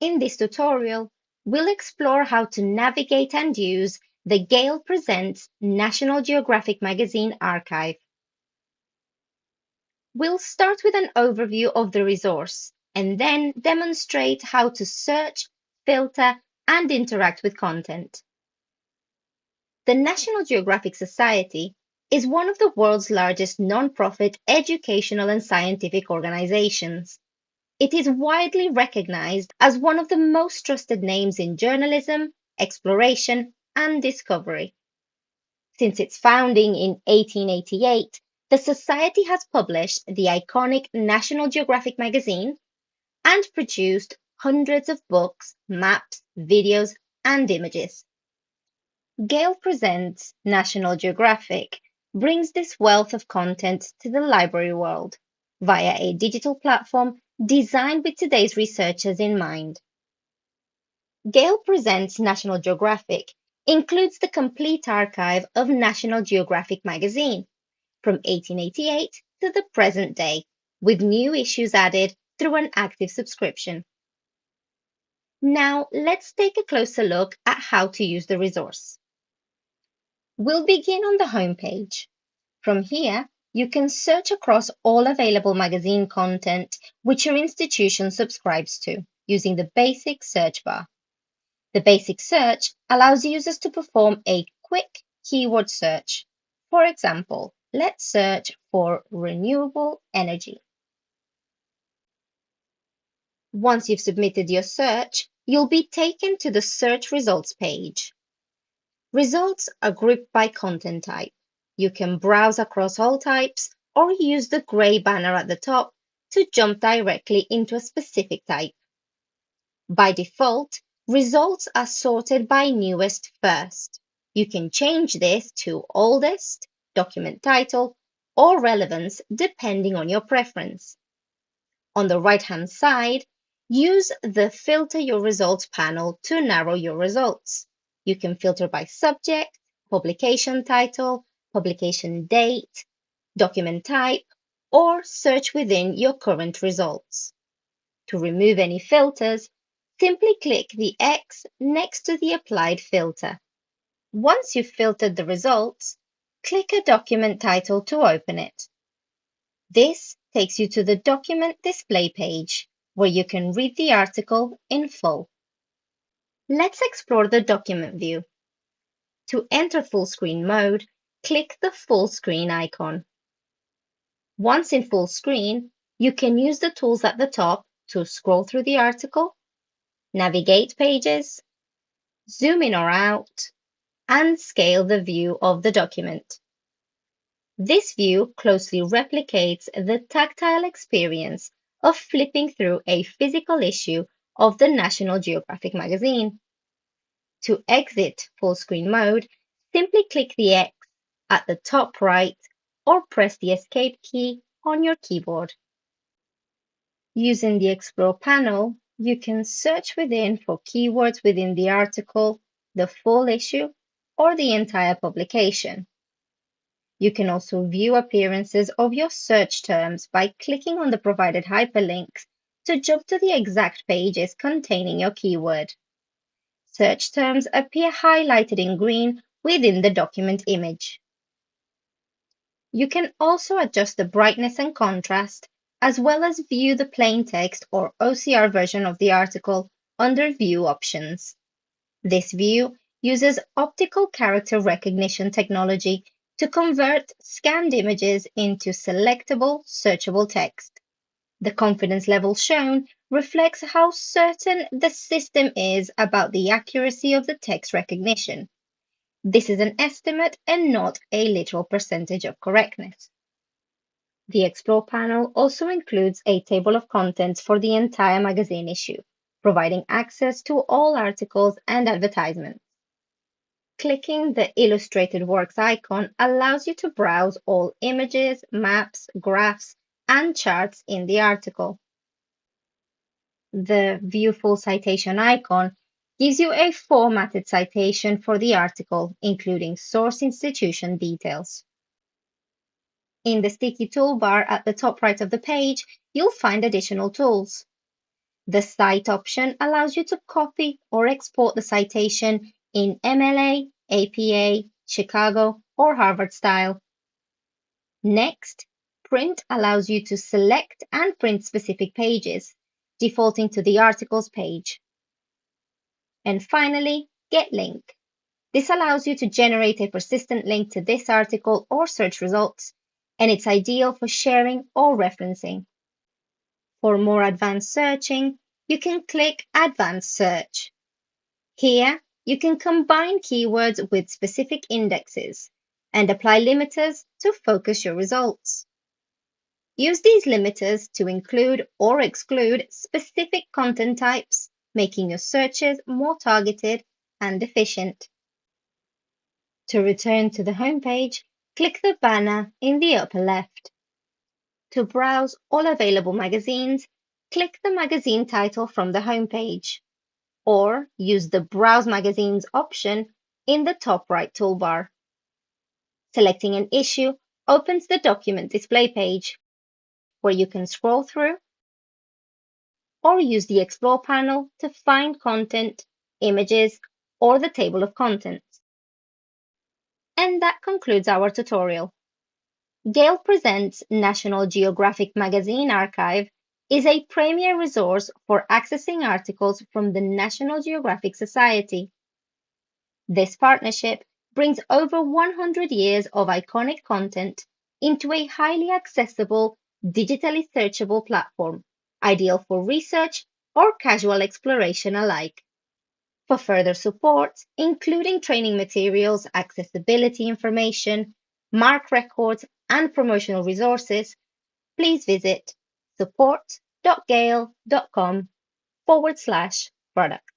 In this tutorial, we'll explore how to navigate and use the Gale Presents National Geographic Magazine Archive. We'll start with an overview of the resource and then demonstrate how to search, filter, and interact with content. The National Geographic Society is one of the world's largest non-profit educational and scientific organizations. It is widely recognized as one of the most trusted names in journalism, exploration, and discovery. Since its founding in 1888, the Society has published the iconic National Geographic magazine and produced hundreds of books, maps, videos, and images. Gale Presents National Geographic brings this wealth of content to the library world via a digital platform designed with today's researchers in mind. Gale Presents National Geographic includes the complete archive of National Geographic magazine from 1888 to the present day, with new issues added through an active subscription. Now, let's take a closer look at how to use the resource. We'll begin on the home page. From here, you can search across all available magazine content which your institution subscribes to using the basic search bar. The basic search allows users to perform a quick keyword search. For example, let's search for renewable energy. Once you've submitted your search, you'll be taken to the search results page. Results are grouped by content type. You can browse across all types or use the gray banner at the top to jump directly into a specific type. By default, results are sorted by newest first. You can change this to oldest, document title, or relevance depending on your preference. On the right-hand side, use the Filter Your Results panel to narrow your results. You can filter by subject, publication title, publication date, document type, or search within your current results. To remove any filters, simply click the X next to the applied filter. Once you've filtered the results, click a document title to open it. This takes you to the document display page, where you can read the article in full. Let's explore the document view. To enter full screen mode, click the full screen icon. Once in full screen, you can use the tools at the top to scroll through the article, navigate pages, zoom in or out, and scale the view of the document. This view closely replicates the tactile experience of flipping through a physical issue of the National Geographic magazine. To exit full screen mode, simply click the X at the top right or press the Escape key on your keyboard. Using the Explore panel, you can search within for keywords within the article, the full issue, or the entire publication. You can also view appearances of your search terms by clicking on the provided hyperlinks to jump to the exact pages containing your keyword. Search terms appear highlighted in green within the document image. You can also adjust the brightness and contrast, as well as view the plain text or OCR version of the article under View options. This view uses optical character recognition technology to convert scanned images into selectable, searchable text. The confidence level shown reflects how certain the system is about the accuracy of the text recognition. This is an estimate and not a literal percentage of correctness. The Explore panel also includes a table of contents for the entire magazine issue, providing access to all articles and advertisements. Clicking the Illustrated Works icon allows you to browse all images, maps, graphs, and charts in the article. The View Full Citation icon gives you a formatted citation for the article, including source institution details. In the sticky toolbar at the top right of the page, you'll find additional tools. The Cite option allows you to copy or export the citation in MLA, APA, Chicago, or Harvard style. Next, Print allows you to select and print specific pages, defaulting to the articles page. And finally, Get Link. This allows you to generate a persistent link to this article or search results, and it's ideal for sharing or referencing. For more advanced searching, you can click Advanced Search. Here, you can combine keywords with specific indexes and apply limiters to focus your results. Use these limiters to include or exclude specific content types, making your searches more targeted and efficient. To return to the homepage, click the banner in the upper left. To browse all available magazines, click the magazine title from the homepage, or use the Browse Magazines option in the top right toolbar. Selecting an issue opens the document display page, where you can scroll through or use the Explore panel to find content, images, or the table of contents. And that concludes our tutorial. Gale Presents National Geographic Magazine Archive is a premier resource for accessing articles from the National Geographic Society. This partnership brings over 100 years of iconic content into a highly accessible, digitally searchable platform, ideal for research or casual exploration alike. For further support, including training materials, accessibility information, MARC records, and promotional resources, please visit support.gale.com/product.